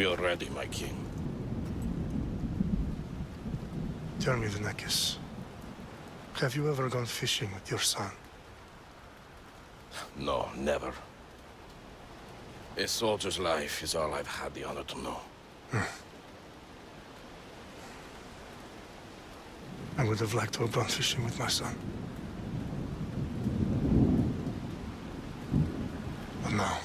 We are ready, my king. Tell me, Vinekis, have you ever gone fishing with your son? No, never. A soldier's life is all I've had the honor to know. I would have liked to have gone fishing with my son. But now...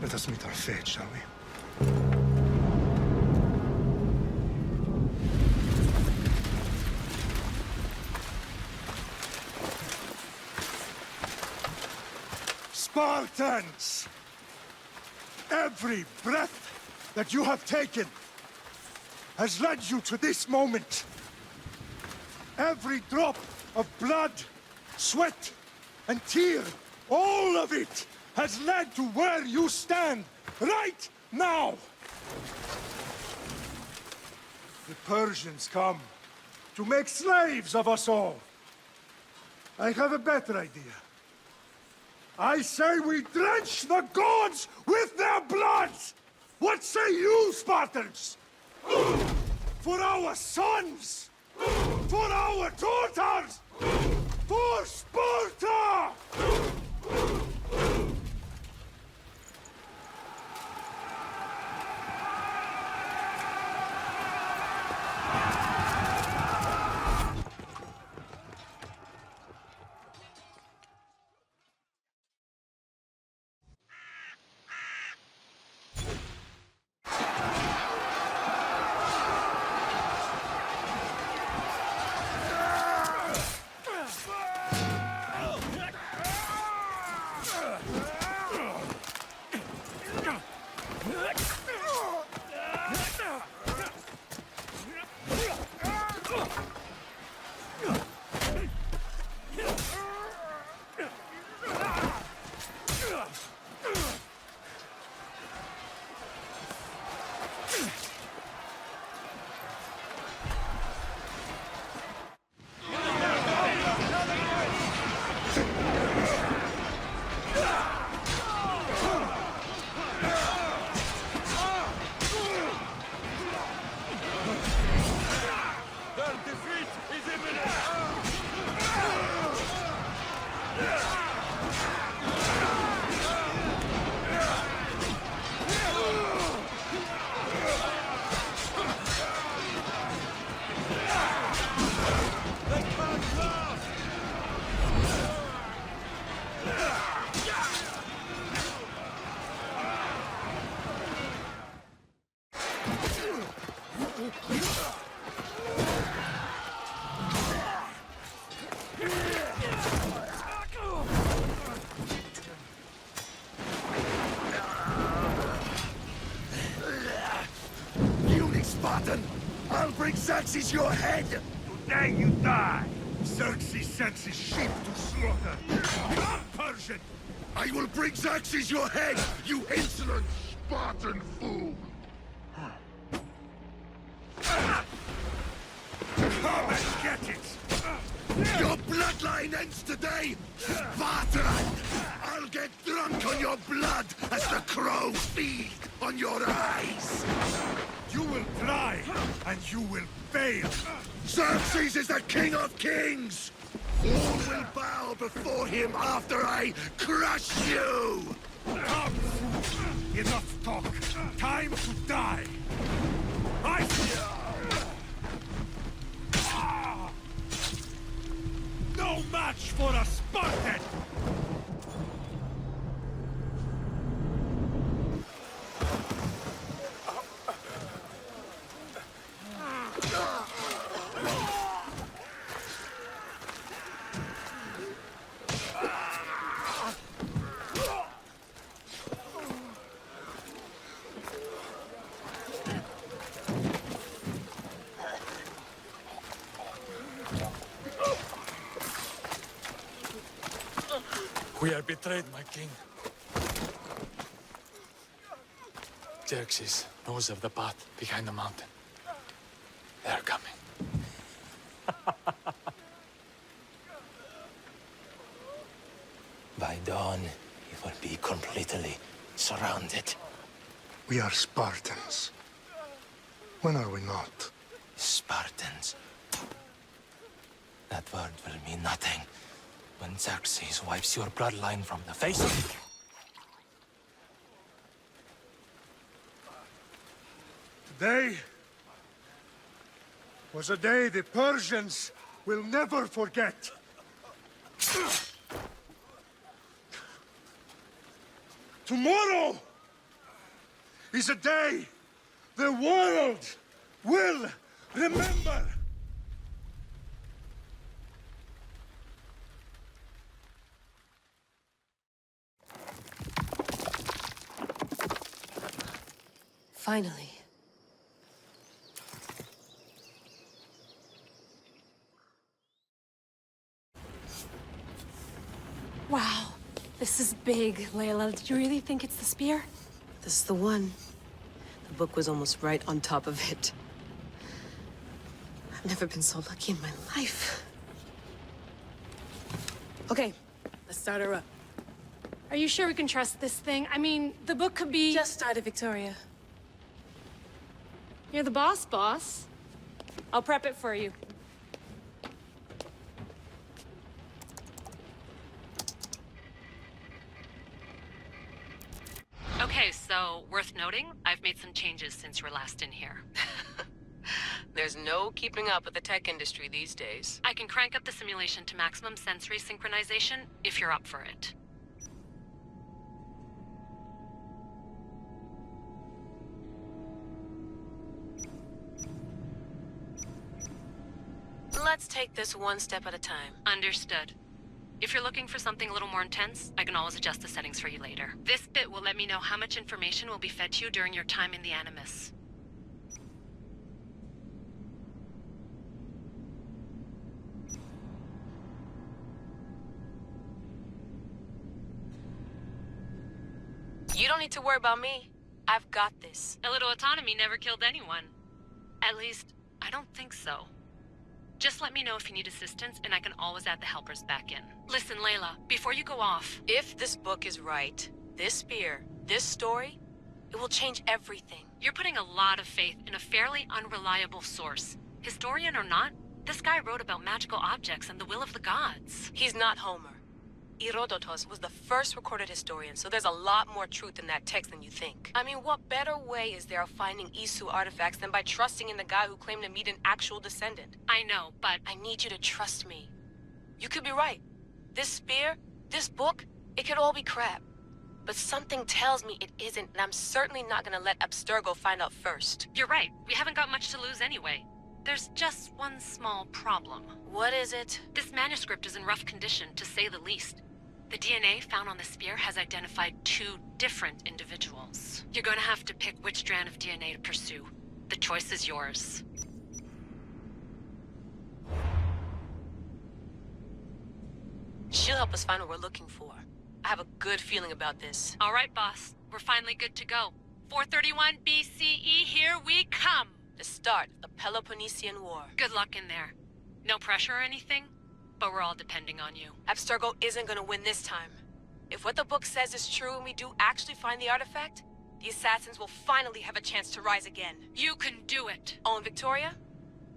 let us meet our fate, shall we? Spartans! Every breath that you have taken has led you to this moment. Every drop of blood, sweat, and tear, all of it has led to where you stand right now. The Persians come to make slaves of us all. I have a better idea. I say we drench the gods with their blood! What say you, Spartans? For our sons! For our daughters! For Sparta! Spartan! I'll bring Xerxes your head! Today you die! Xerxes sends his sheep to slaughter! Come, Persian! I will bring Xerxes your head, you insolent Spartan fool! Come and get it! Your bloodline ends today, Spartan! I'll get drunk on your blood as the crows feed on your eyes! You will try, and you will fail! Xerxes is the king of kings! All will bow before him after I crush you! Come! Enough talk! Time to die! No match for a Spartan! We are betrayed, my king. Xerxes knows of the path behind the mountain. They're coming. By dawn, if will be completely surrounded. We are Spartans. When are we not? Spartans. That word will mean nothing when Xerxes wipes your bloodline from the face of... Today was a day the Persians will never forget. Tomorrow is a day the world will remember. Finally. Wow, this is big, Layla. Did you really think it's the spear? This is the one. The book was almost right on top of it. I've never been so lucky in my life. Okay, let's start her up. Are you sure we can trust this thing? I mean, the book could be... Just started, Victoria. You're the boss. I'll prep it for you. Okay, so worth noting, I've made some changes since you were last in here. There's no keeping up with the tech industry these days. I can crank up the simulation to maximum sensory synchronization if you're up for it. Let's take this one step at a time. Understood. If you're looking for something a little more intense, I can always adjust the settings for you later. This bit will let me know how much information will be fed to you during your time in the Animus. You don't need to worry about me. I've got this. A little autonomy never killed anyone. At least, I don't think so. Just let me know if you need assistance, and I can always add the helpers back in. Listen, Layla, before you go off... If this book is right, this spear, this story, it will change everything. You're putting a lot of faith in a fairly unreliable source. Historian or not, this guy wrote about magical objects and the will of the gods. He's not Homer. Herodotus was the first recorded historian, so there's a lot more truth in that text than you think. I mean, what better way is there of finding Isu artifacts than by trusting in the guy who claimed to meet an actual descendant? I know, but... I need you to trust me. You could be right. This spear, this book, it could all be crap. But something tells me it isn't, and I'm certainly not gonna let Abstergo find out first. You're right. We haven't got much to lose anyway. There's just one small problem. What is it? This manuscript is in rough condition, to say the least. The DNA found on the spear has identified 2 different individuals. You're going to have to pick which strand of DNA to pursue. The choice is yours. She'll help us find what we're looking for. I have a good feeling about this. All right, boss. We're finally good to go. 431 BCE, here we come! The start of the Peloponnesian War. Good luck in there. No pressure or anything, but we're all depending on you. Abstergo isn't gonna win this time. If what the book says is true and we do actually find the artifact, the Assassins will finally have a chance to rise again. You can do it! Oh, and Victoria?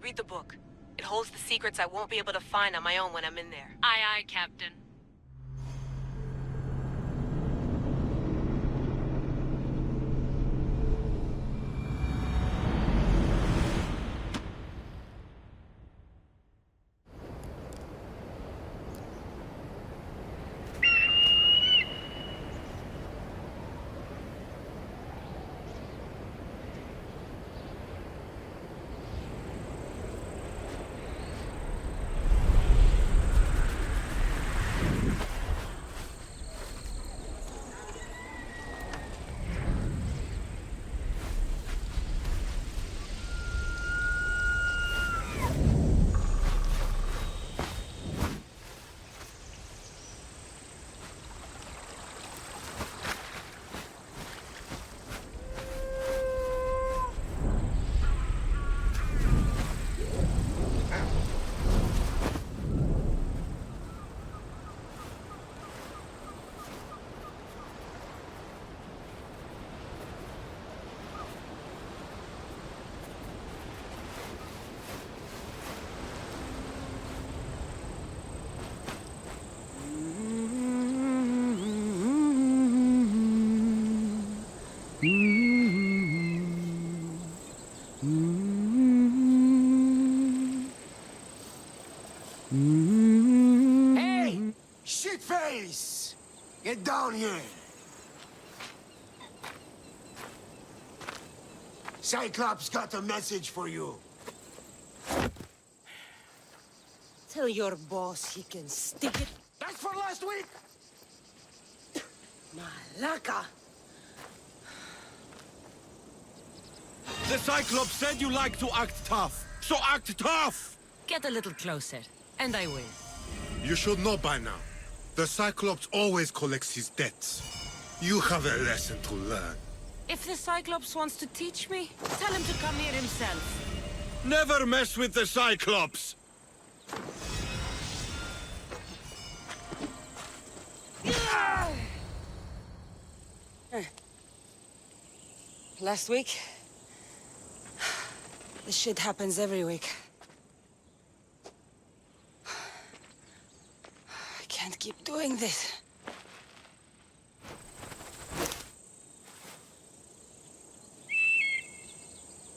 Read the book. It holds the secrets I won't be able to find on my own when I'm in there. Aye, aye, Captain. Hey! Shitface! Get down here! Cyclops got a message for you. Tell your boss he can stick it. That's for last week! Malaka! The Cyclops said you like to act tough, so act tough! Get a little closer, and I will. You should know by now. The Cyclops always collects his debts. You have a lesson to learn. If the Cyclops wants to teach me, tell him to come here himself. Never mess with the Cyclops! Last week? This shit happens every week. I can't keep doing this.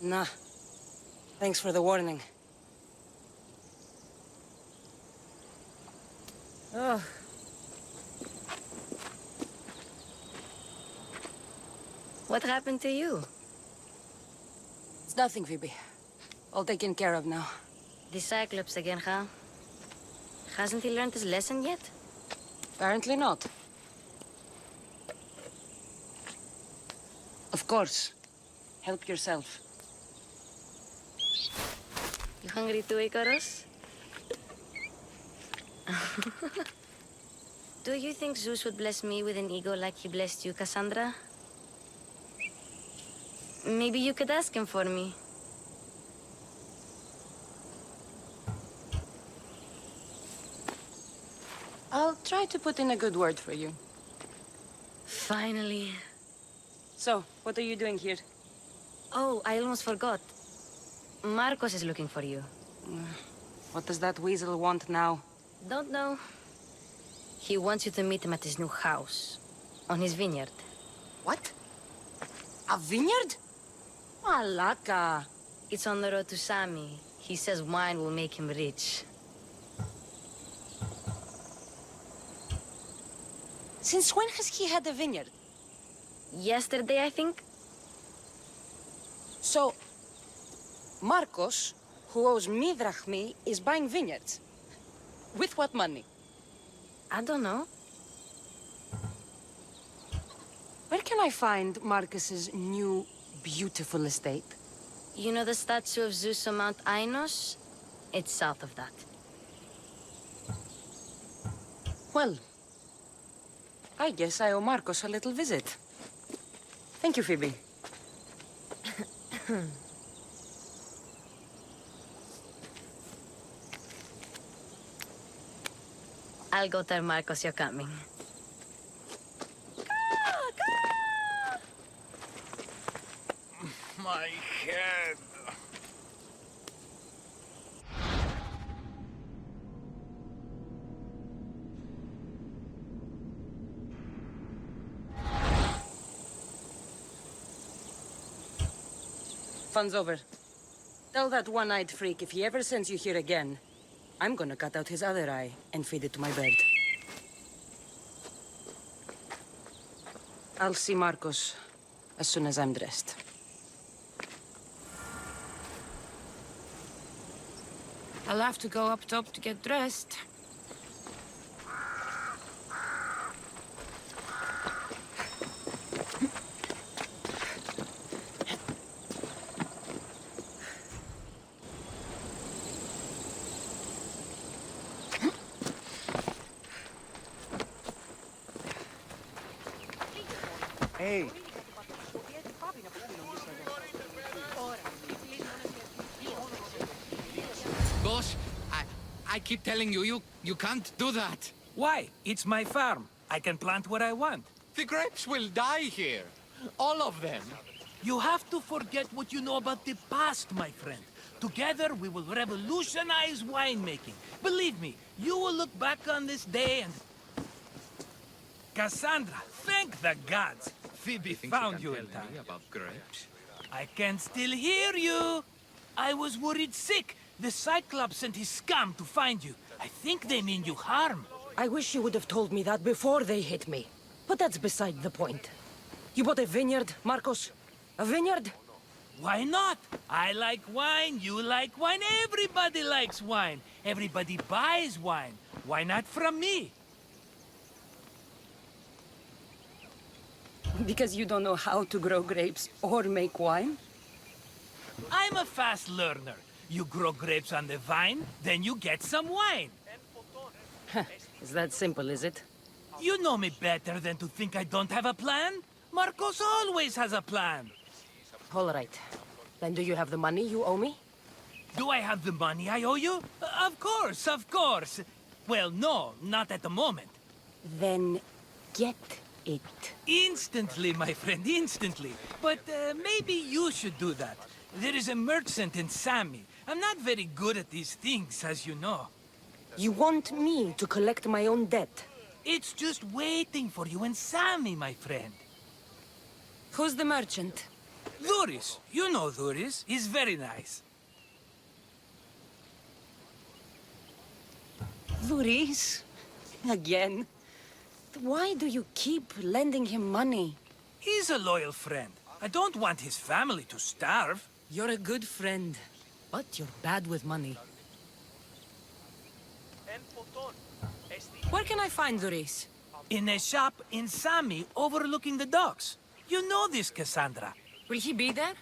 Nah. Thanks for the warning. Oh. What happened to you? It's nothing, Phoebe. All taken care of now. The Cyclops again, huh? Hasn't he learned his lesson yet? Apparently not. Of course. Help yourself. You hungry too, Icarus? Do you think Zeus would bless me with an ego like he blessed you, Cassandra? Maybe you could ask him for me. I'll try to put in a good word for you. Finally. So, what are you doing here? Oh, I almost forgot. Marcos is looking for you. What does that weasel want now? Don't know. He wants you to meet him at his new house. On his vineyard. What? A vineyard? Malaka. It's on the road to Sami. He says wine will make him rich. Since when has he had a vineyard? Yesterday, I think? So, Marcos, who owes me Drachma, is buying vineyards. With what money? I don't know. Where can I find Marcus's new, beautiful estate? You know the statue of Zeus on Mount Ainos? It's south of that. Well, I guess I owe Marcos a little visit. Thank you, Phoebe. I'll go tell Marcos you're coming. My head. Fun's over. Tell that one-eyed freak if he ever sends you here again, I'm gonna cut out his other eye and feed it to my bird. I'll see Marcos as soon as I'm dressed. I'll have to go up top to get dressed. Hey. Boss, I keep telling you, you can't do that. Why? It's my farm. I can plant what I want. The grapes will die here. All of them. You have to forget what you know about the past, my friend. Together, we will revolutionize winemaking. Believe me, you will look back on this day and... Cassandra, thank the gods! Phoebe found you in time. About grapes? I can still hear you. I was worried sick. The Cyclops sent his scum to find you. I think they mean you harm. I wish you would have told me that before they hit me. But that's beside the point. You bought a vineyard, Marcos? A vineyard? Why not? I like wine, you like wine, everybody likes wine. Everybody buys wine. Why not from me? Because you don't know how to grow grapes or make wine? I'm a fast learner. You grow grapes on the vine, then you get some wine. Is that simple, is it? You know me better than to think I don't have a plan. Marcos always has a plan. All right. Then do you have the money you owe me? Do I have the money I owe you? Of course, of course. Well, no, not at the moment. Then get it. Instantly, my friend, instantly. But maybe you should do that. There is a merchant in Sami. I'm not very good at these things, as you know. You want me to collect my own debt? It's just waiting for you in Sami, my friend. Who's the merchant? Duris. You know Duris. He's very nice. Duris? Again? Why do you keep lending him money? He's a loyal friend. I don't want his family to starve. You're a good friend, but you're bad with money. Where can I find Duris? In a shop in Sami overlooking the docks. You know this, Cassandra. Will he be there?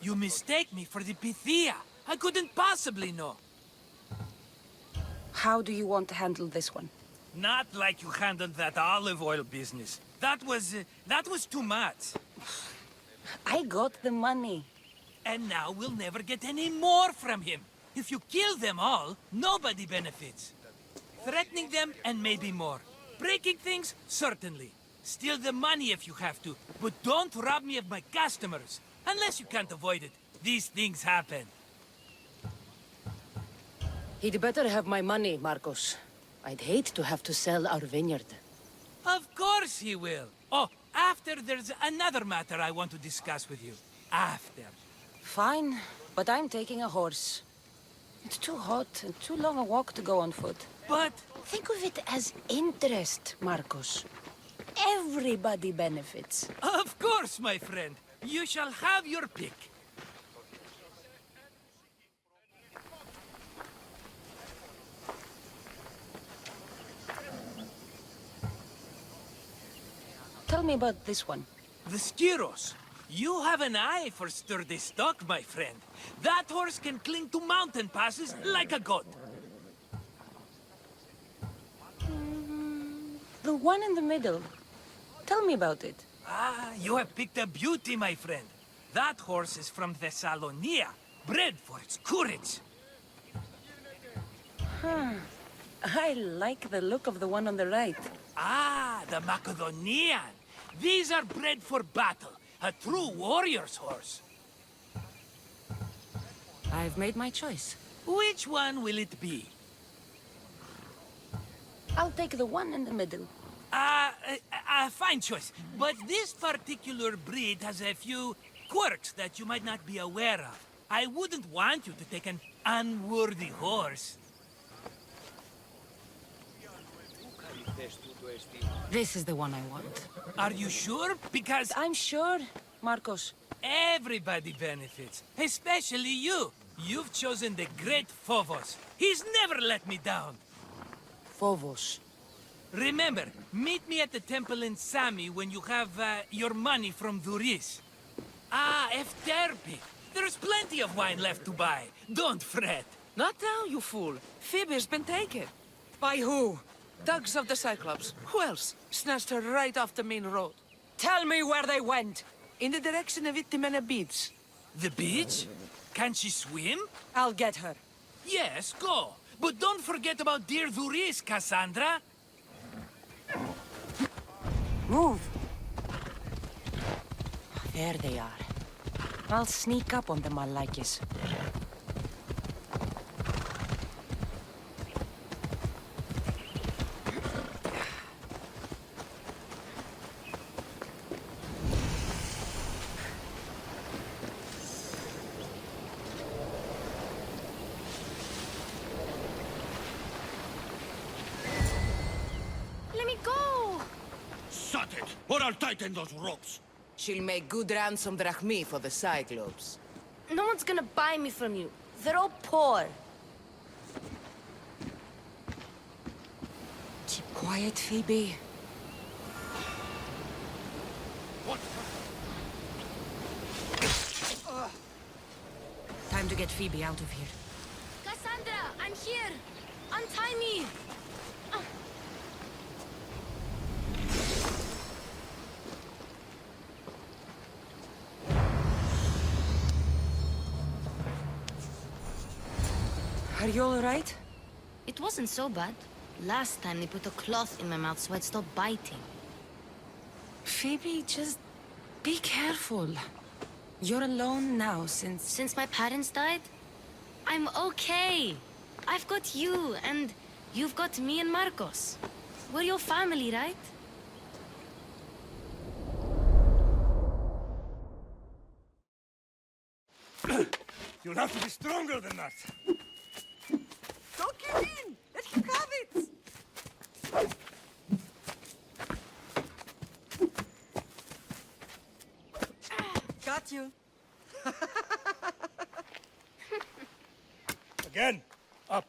You mistake me for the Pythia. I couldn't possibly know. How do you want to handle this one? Not like you handled that olive oil business. That was too much. I got the money. And now we'll never get any more from him. If you kill them all, nobody benefits. Threatening them, and maybe more. Breaking things, certainly. Steal the money if you have to, but don't rob me of my customers. Unless you can't avoid it. These things happen. He'd better have my money, Marcos. I'd hate to have to sell our vineyard. Of course he will. Oh, after there's another matter I want to discuss with you. After. Fine, but I'm taking a horse. It's too hot and too long a walk to go on foot. But... think of it as interest, Marcos. Everybody benefits. Of course, my friend. You shall have your pick. Tell me about this one. The Skiros. You have an eye for sturdy stock, my friend. That horse can cling to mountain passes like a goat. The one in the middle. Tell me about it. Ah, you have picked a beauty, my friend. That horse is from Thessalonia, bred for its courage. I like the look of the one on the right. Ah, the Macedonian. These are bred for battle. A true warrior's horse. I've made my choice. Which one will it be? I'll take the one in the middle. Fine choice. But this particular breed has a few quirks that you might not be aware of. I wouldn't want you to take an unworthy horse. This is the one I want. Are you sure? Because I'm sure, Marcos. everybody benefits, especially you. You've chosen the great Phobos. He's never let me down. Phobos. Remember, meet me at the temple in Sami when you have your money from Duris. Ah, Efterpi. There's plenty of wine left to buy. Don't fret. Not now, you fool. Phoebe's been taken. By who? Thugs of the Cyclops. Who else? Snatched her right off the main road. Tell me where they went. In the direction of Itimena Beach. The beach? Can she swim? I'll get her. Yes, go. But don't forget about dear Duris, Cassandra. Move. There they are. I'll sneak up on them, Malakis. it, or I'll tighten those ropes. She'll make good ransom drachmi for the Cyclops. No one's gonna buy me from you. They're all poor. Keep quiet, Phoebe. Time to get Phoebe out of here. Cassandra, I'm here. Untie me. Are you all right? It wasn't so bad. Last time they put a cloth in my mouth so I'd stop biting. Phoebe, just be careful. You're alone now Since my parents died? I'm okay. I've got you, and you've got me and Marcos. We're your family, right? You'll have to be stronger than that. Don't give in! Let him have it! Got you. Again, up.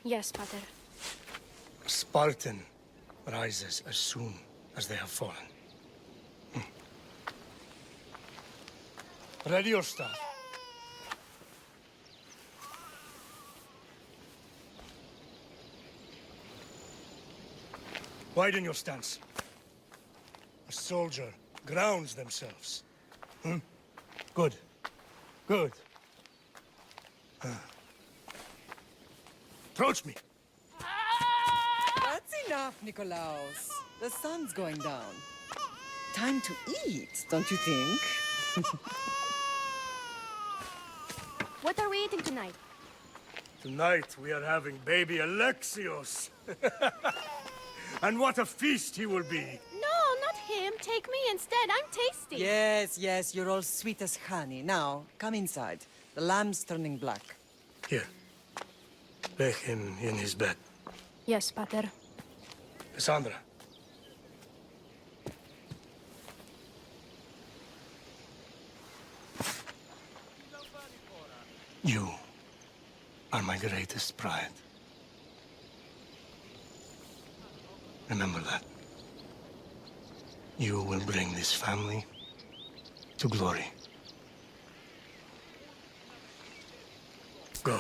Yes, Pater. Spartan rises as soon as they have fallen. Ready your staff. Widen your stance. A soldier grounds themselves. Good. Good. Approach me. That's enough, Nikolaos. The sun's going down. Time to eat, don't you think? What are we eating tonight? Tonight we are having baby Alexios. And what a feast he will be. No, not him. Take me instead. I'm tasty. Yes, yes, you're all sweet as honey. Now, come inside. The lamb's turning black. Here. Lay him in his bed. Yes, Pater. Cassandra. You are my greatest pride. Remember that. You will bring this family to glory. Go.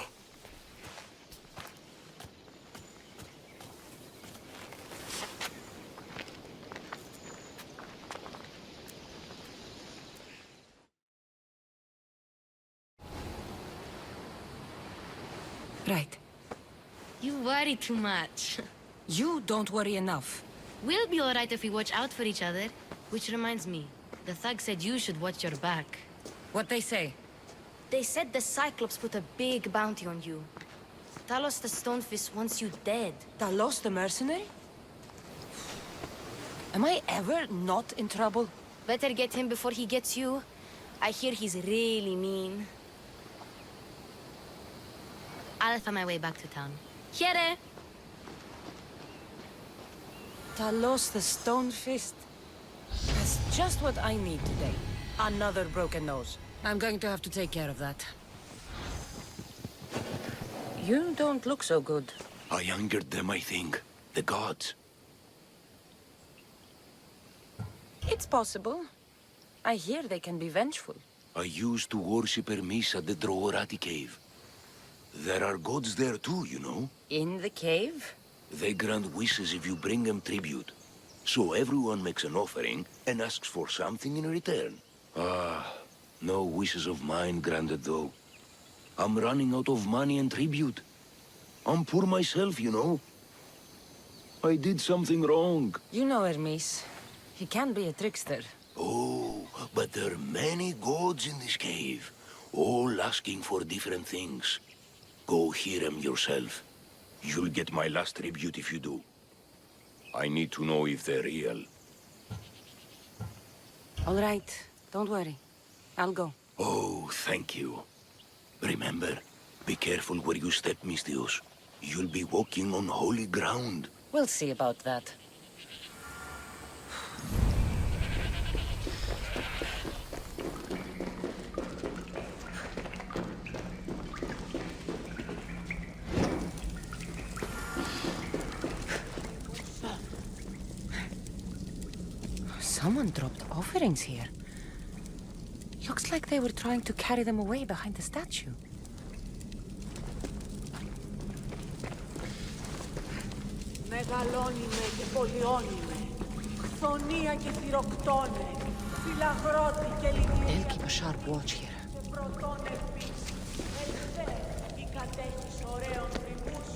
Right. You worry too much. You don't worry enough. We'll be alright if we watch out for each other. Which reminds me, the thug said you should watch your back. What they say? They said the Cyclops put a big bounty on you. Talos the Stonefist wants you dead. Talos the mercenary? Am I ever not in trouble? Better get him before he gets you. I hear he's really mean. I'll find my way back to town. Here! Talos the Stonefist. That's just what I need today. Another broken nose. I'm going to have to take care of that. You don't look so good. I angered them, I think. The gods. It's possible. I hear they can be vengeful. I used to worship Hermes at the Droorati cave. There are gods there too, you know. In the cave? They grant wishes if you bring them tribute. So everyone makes an offering and asks for something in return. No wishes of mine granted though. I'm running out of money and tribute. I'm poor myself, you know. I did something wrong. You know Hermes. He can be a trickster. Oh, but there are many gods in this cave, all asking for different things. Go hear them yourself. You'll get my last tribute if you do. I need to know if they're real. All right. Don't worry. I'll go. Oh, thank you. Remember, be careful where you step, Mistios. You'll be walking on holy ground. We'll see about that. Someone dropped offerings here. Looks like they were trying to carry them away behind the statue. Μεγαλώνουμε και πολιώνουμε. Χθονία και θυροκτώνε. Φυλαγρότη και λιγνή. They'll keep a sharp watch here. Και πρωτών ευθύς. Ελθέ, η κατέχεις ωραίων τριμούς.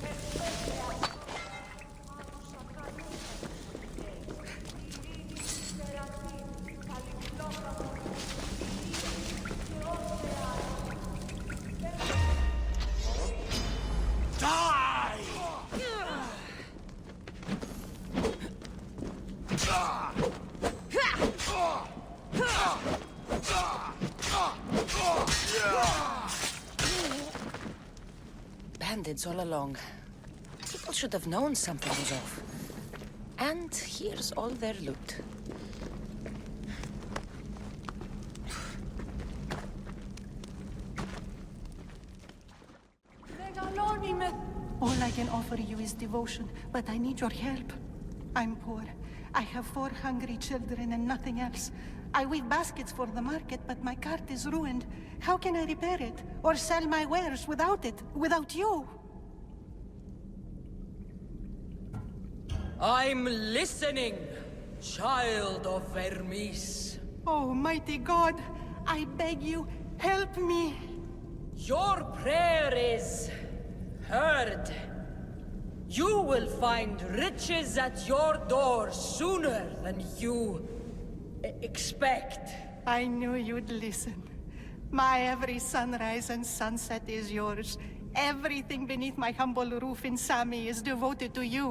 Ευθέτεας. Άκουσα καλούς. Ειρήνη στερατή. Καλυκλόχαμο. Και όθεα. Die! Bandits all along. People should have known something was off. And here's all their loot. All I can offer you is devotion, but I need your help. I'm poor. I have 4 hungry children and nothing else. I weave baskets for the market, but my cart is ruined. How can I repair it? Or sell my wares without it? Without you? I'm listening, child of Hermes. Oh, mighty God, I beg you, help me. Your prayer is heard. You will find riches at your door sooner than you expect. I knew you'd listen. My every sunrise and sunset is yours. Everything beneath my humble roof in Sami is devoted to you.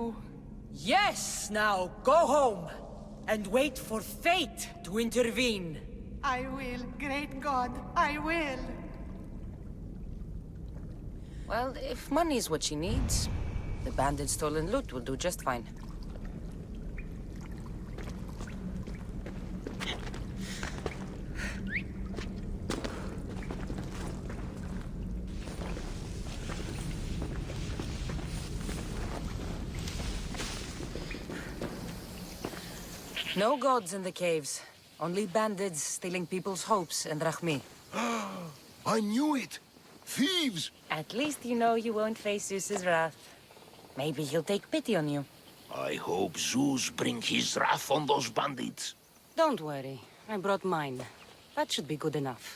Yes, now go home and wait for fate to intervene. I will, great God, I will. Well, if money is what she needs, the bandits' stolen loot will do just fine. No gods in the caves. Only bandits stealing people's hopes and Drachmi. I knew it! Thieves! At least you know you won't face Zeus's wrath. Maybe he'll take pity on you. I hope Zeus bring his wrath on those bandits. Don't worry. I brought mine. That should be good enough.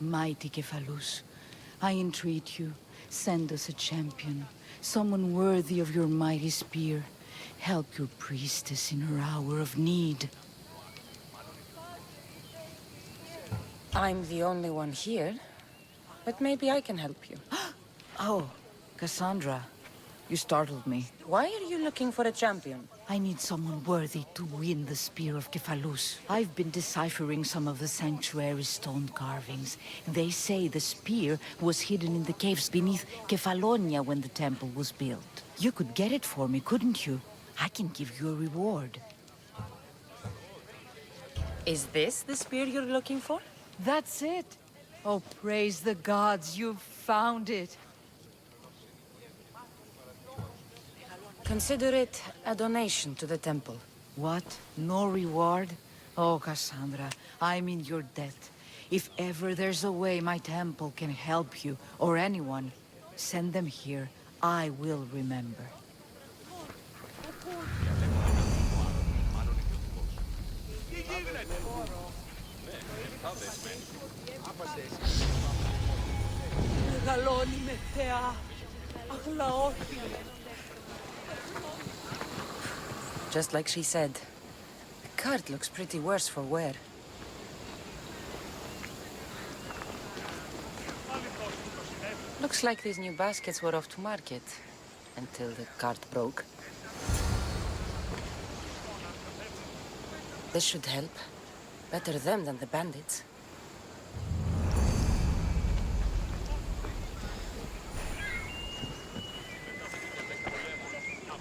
Mighty Cephalus, I entreat you, send us a champion, someone worthy of your mighty spear. Help your priestess in her hour of need. I'm the only one here, but maybe I can help you. Oh, Cassandra, you startled me. Why are you looking for a champion? I need someone worthy to win the spear of Cephalus. I've been deciphering some of the sanctuary's stone carvings. They say the spear was hidden in the caves beneath Kefalonia when the temple was built. You could get it for me, couldn't you? I can give you a reward. Is this the spear you're looking for? That's it. Oh, praise the gods, you've found it. Consider it a donation to the temple. What? No reward? Oh, Cassandra, I'm in your debt. If ever there's a way my temple can help you, or anyone, send them here. I will remember. Just like she said. The cart looks pretty worse for wear. Looks like these new baskets were off to market. Until the cart broke. This should help. Better them than the bandits.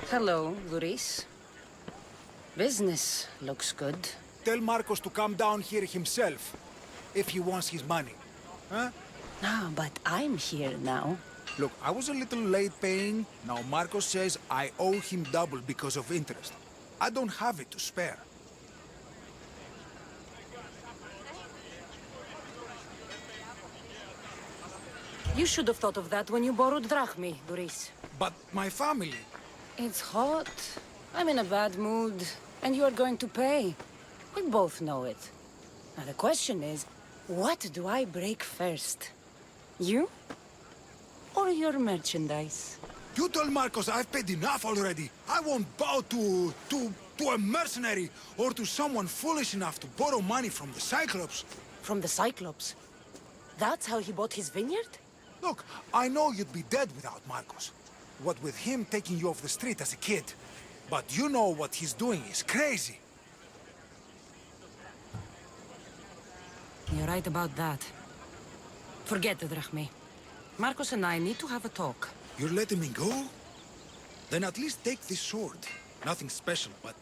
Hello, Luris. Business looks good. Tell Marcos to come down here himself, if he wants his money. Huh? No, but I'm here now. Look, I was a little late paying. Now Marcos says I owe him double because of interest. I don't have it to spare. You should have thought of that when you borrowed Drachmi, Luris. But my family... It's hot. I'm in a bad mood. And you are going to pay. We both know it. Now the question is, what do I break first? You? Or your merchandise? You told Marcos I've paid enough already. I won't bow to a mercenary or to someone foolish enough to borrow money from the Cyclops. From the Cyclops? That's how he bought his vineyard? Look, I know you'd be dead without Marcos. What with him taking you off the street as a kid. But you know what he's doing is crazy. You're right about that. Forget the Drachmi. Marcos and I need to have a talk. You're letting me go? Then at least take this sword. Nothing special, but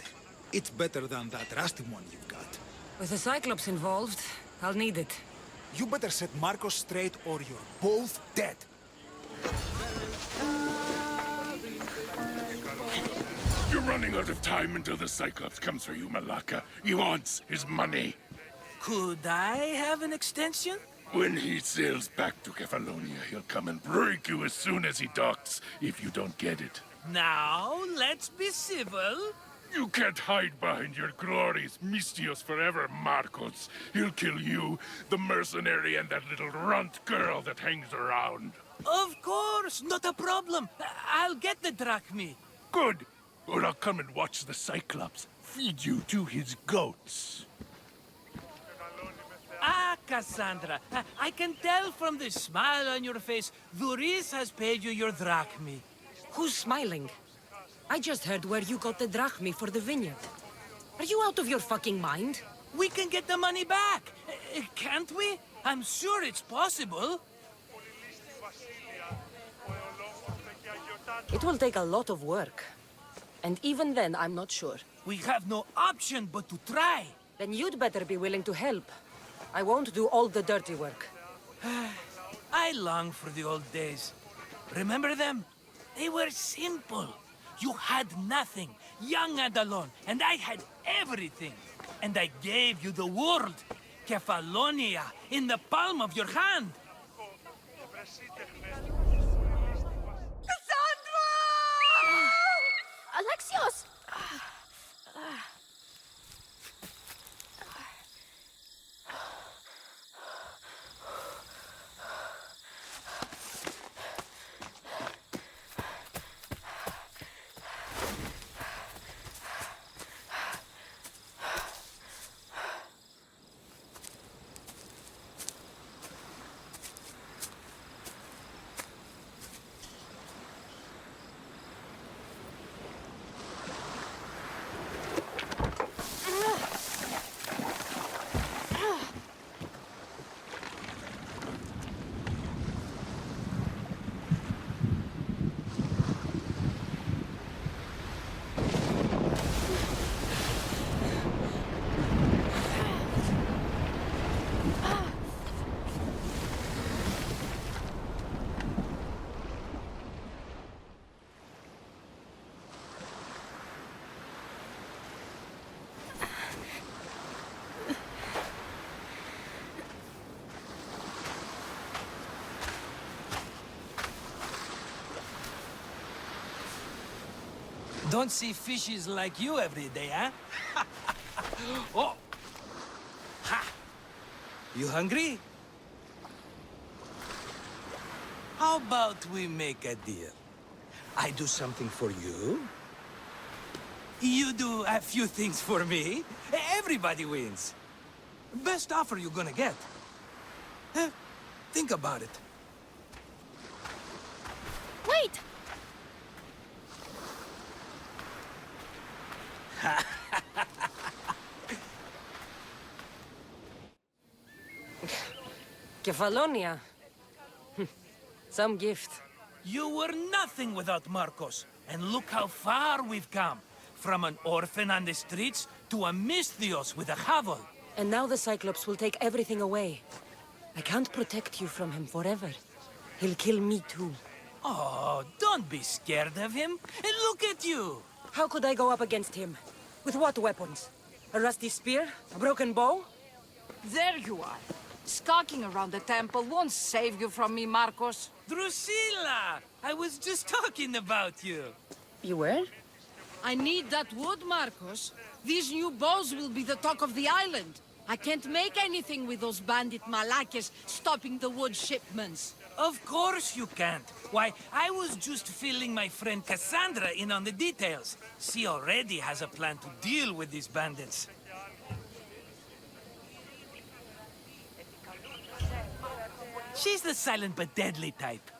it's better than that rusty one you've got. With the Cyclops involved, I'll need it. You better set Marcos straight or you're both dead. You're running out of time until the Cyclops comes for you, Malaka. He wants his money. Could I have an extension? When he sails back to Kefalonia, he'll come and break you as soon as he docks, if you don't get it. Now, let's be civil. You can't hide behind your glorious Mistios forever, Marcos. He'll kill you, the mercenary, and that little runt girl that hangs around. Of course, not a problem. I'll get the Drachmi. Good. Or I'll come and watch the Cyclops feed you to his goats. Ah, Cassandra, I can tell from the smile on your face, Duris has paid you your Drachmi. Who's smiling? I just heard where you got the Drachmi for the vineyard. Are you out of your fucking mind? We can get the money back, can't we? I'm sure it's possible. It will take a lot of work. And even then, I'm not sure. We have no option but to try. Then you'd better be willing to help. I won't do all the dirty work. I long for the old days. Remember them? They were simple. You had nothing, young and alone, and I had everything. And I gave you the world, Kefalonia, in the palm of your hand. Alexios! Don't see fishes like you every day, huh? Oh! Ha! You hungry? How about we make a deal? I do something for you. You do a few things for me. Everybody wins. Best offer you're gonna get. Think about it. Wait! Kefalonia. Some gift. You were nothing without Marcos. And look how far we've come. From an orphan on the streets to a Misthios with a hovel. And now the Cyclops will take everything away. I can't protect you from him forever. He'll kill me too. Oh, don't be scared of him. And look at you. How could I go up against him? With what weapons? A rusty spear? A broken bow? There you are. Skulking around the temple won't save you from me, Marcos. Drusilla! I was just talking about you. You were? I need that wood, Marcos. These new bows will be the talk of the island. I can't make anything with those bandit malakes stopping the wood shipments. Of course you can't. Why, I was just filling my friend Cassandra in on the details. She already has a plan to deal with these bandits. She's the silent but deadly type.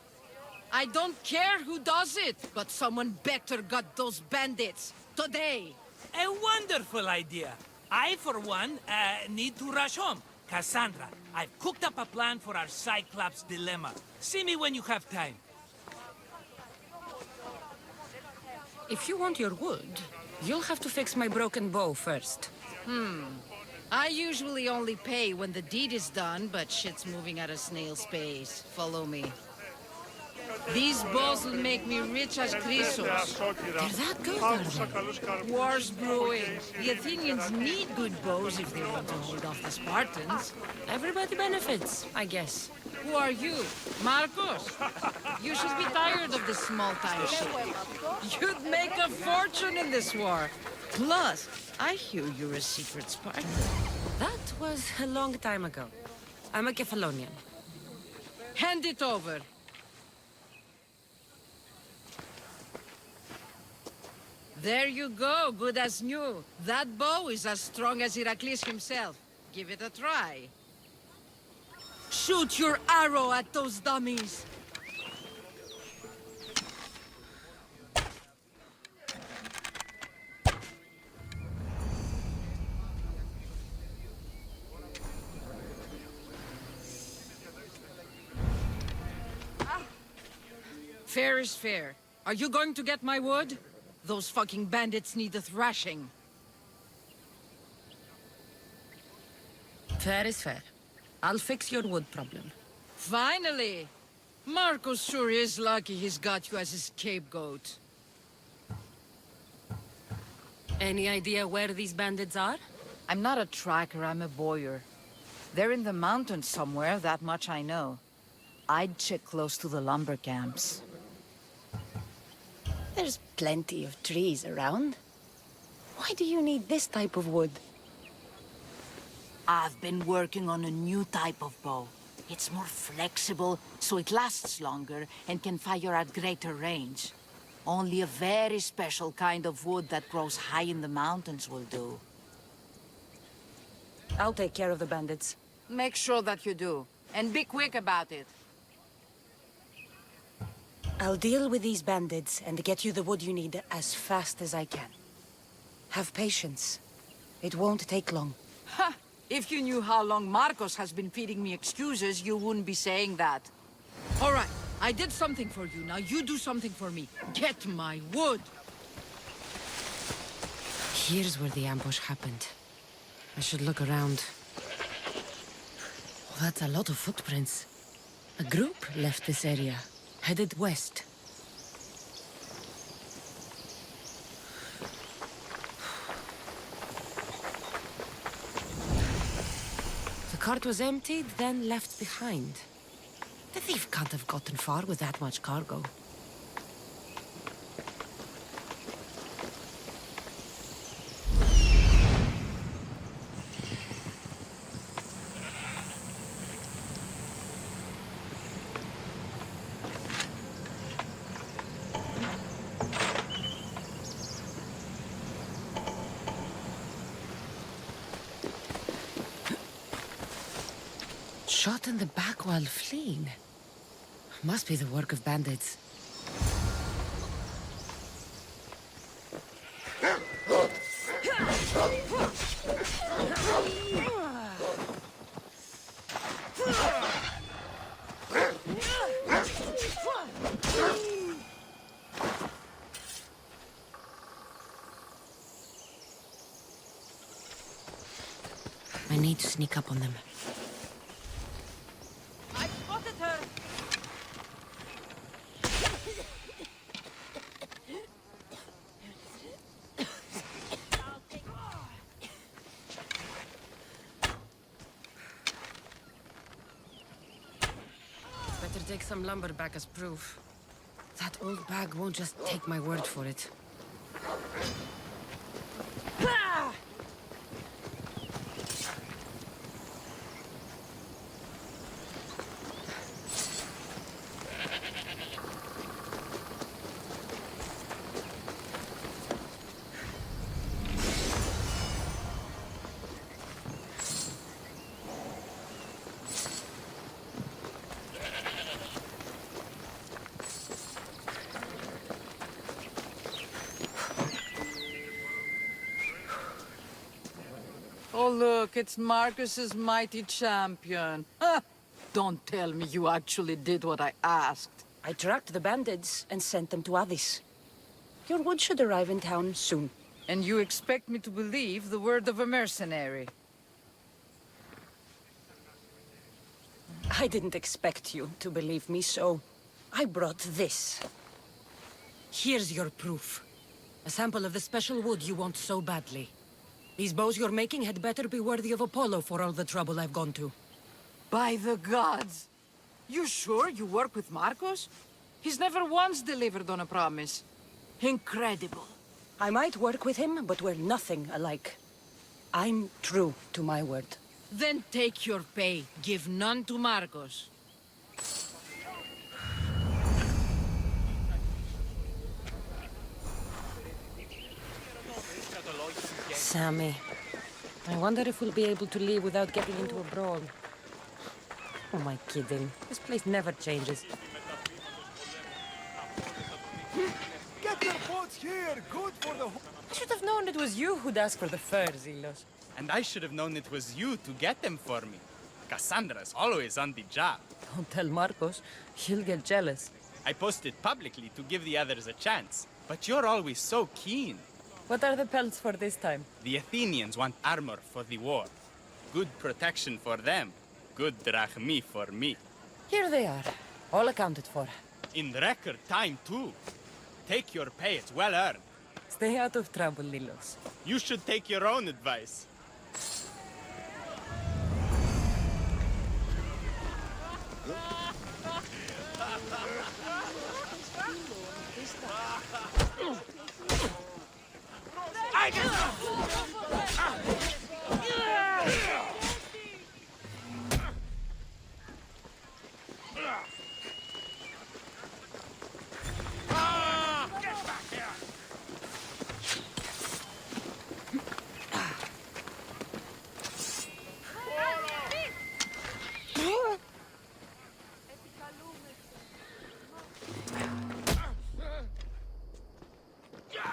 I don't care who does it, but someone better got those bandits. Today. A wonderful idea. I, for one, need to rush home. Cassandra, I've cooked up a plan for our Cyclops dilemma. See me when you have time. If you want your wood, you'll have to fix my broken bow first. I usually only pay when the deed is done, but shit's moving at a snail's pace. Follow me. These bows will make me rich as Chrysos. They're that good, are they? War's brewing. The Athenians need good bows if they want to hold off the Spartans. Everybody benefits, I guess. Who are you? Marcos? You should be tired of this small-time shit. You'd make a fortune in this war. Plus, I hear you're a secret Spartan. That was a long time ago. I'm a Kefalonian. Hand it over. There you go, good as new. That bow is as strong as Heracles himself. Give it a try. Shoot your arrow at those dummies. Fair is fair. Are you going to get my wood? Those fucking bandits need a thrashing. Fair is fair. I'll fix your wood problem. Finally! Marcos sure is lucky he's got you as his scapegoat. Any idea where these bandits are? I'm not a tracker, I'm a boyer. They're in the mountains somewhere, that much I know. I'd check close to the lumber camps. There's plenty of trees around. Why do you need this type of wood? I've been working on a new type of bow. It's more flexible, so it lasts longer and can fire at greater range. Only a very special kind of wood that grows high in the mountains will do. I'll take care of the bandits. Make sure that you do. And be quick about it. I'll deal with these bandits and get you the wood you need as fast as I can. Have patience. It won't take long. Ha! If you knew how long Marcos has been feeding me excuses, you wouldn't be saying that. All right, I did something for you. Now you do something for me. Get my wood! Here's where the ambush happened. I should look around. Oh, that's a lot of footprints. A group left this area, headed west. The cart was emptied, then left behind. The thief can't have gotten far with that much cargo. Shot in the back while fleeing. Must be the work of bandits. I need to sneak up on them. I spotted her! Better take some lumber back as proof. That old bag won't just take my word for it. Oh, look, it's Marcus's mighty champion. Don't tell me you actually did what I asked. I tracked the bandits and sent them to Addis. Your wood should arrive in town soon. And you expect me to believe the word of a mercenary? I didn't expect you to believe me, so I brought this. Here's your proof. A sample of the special wood you want so badly. These bows you're making had better be worthy of Apollo for all the trouble I've gone to. By the gods! You sure you work with Marcos? He's never once delivered on a promise. Incredible. I might work with him, but we're nothing alike. I'm true to my word. Then take your pay. Give none to Marcos. Sammy. I wonder if we'll be able to leave without getting into a brawl. Who am I kidding? This place never changes. Get your boats here! Good for the... I should have known it was you who'd ask for the furs, Ilos. And I should have known it was you to get them for me. Cassandra's always on the job. Don't tell Marcos. He'll get jealous. I posted publicly to give the others a chance, but you're always so keen. What are the pelts for this time? The Athenians want armor for the war. Good protection for them. Good drachmi for me. Here they are. All accounted for. In record time, too. Take your pay, it's well earned. Stay out of trouble, Lilos. You should take your own advice.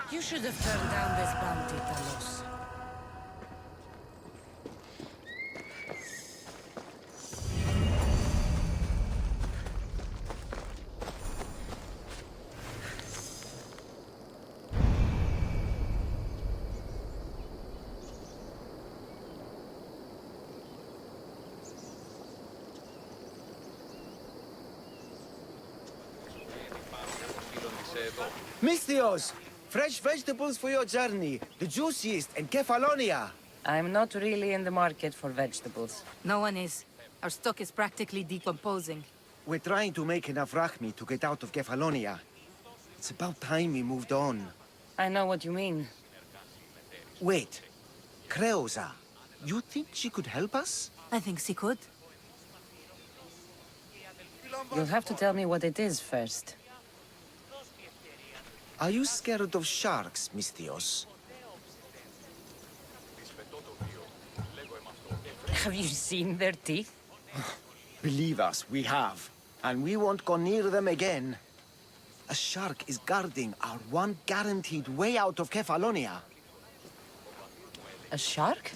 You should have turned down this bounty, Talos. Misthios! Fresh vegetables for your journey. The juiciest in Kefalonia. I'm not really in the market for vegetables. No one is. Our stock is practically decomposing. We're trying to make enough rachmi to get out of Kefalonia. It's about time we moved on. I know what you mean. Wait. Creosa. You think she could help us? I think she could. You'll have to tell me what it is first. Are you scared of sharks, Misthios? Have you seen their teeth? Believe us, we have. And we won't go near them again. A shark is guarding our one guaranteed way out of Kefalonia. A shark?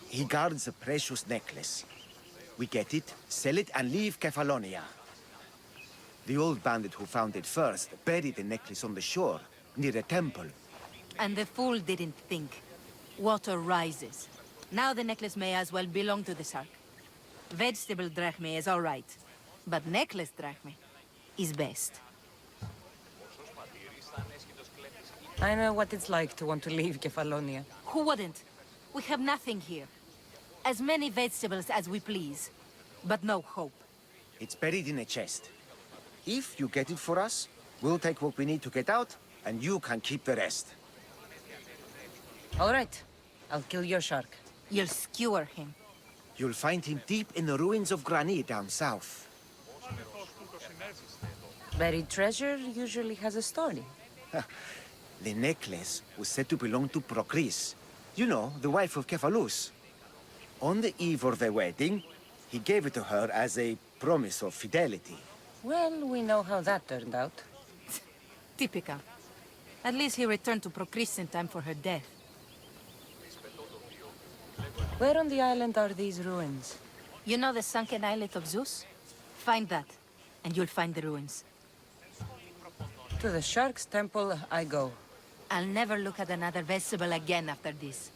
He guards a precious necklace. We get it, sell it, and leave Kefalonia. The old bandit who found it first buried the necklace on the shore, near a temple. And the fool didn't think. Water rises. Now the necklace may as well belong to the shark. Vegetable drachma is all right, but necklace drachma is best. I know what it's like to want to leave Kefalonia. Who wouldn't? We have nothing here. As many vegetables as we please, but no hope. It's buried in a chest. If you get it for us, we'll take what we need to get out, and you can keep the rest. All right. I'll kill your shark. You'll skewer him. You'll find him deep in the ruins of Granit down south. Buried treasure usually has a story. The necklace was said to belong to Procris. You know, the wife of Kefalus. On the eve of their wedding, he gave it to her as a promise of fidelity. Well, we know how that turned out. Typical. At least he returned to Procris in time for her death. Where on the island are these ruins? You know the sunken islet of Zeus? Find that, and you'll find the ruins. To the shark's temple I go. I'll never look at another vegetable again after this.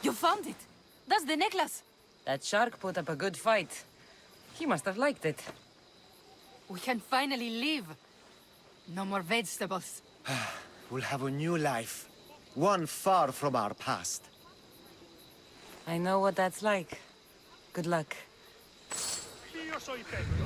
You found it! That's the necklace! That shark put up a good fight. He must have liked it. We can finally leave. No more vegetables. We'll have a new life. One far from our past. I know what that's like. Good luck. Io soy Pedro.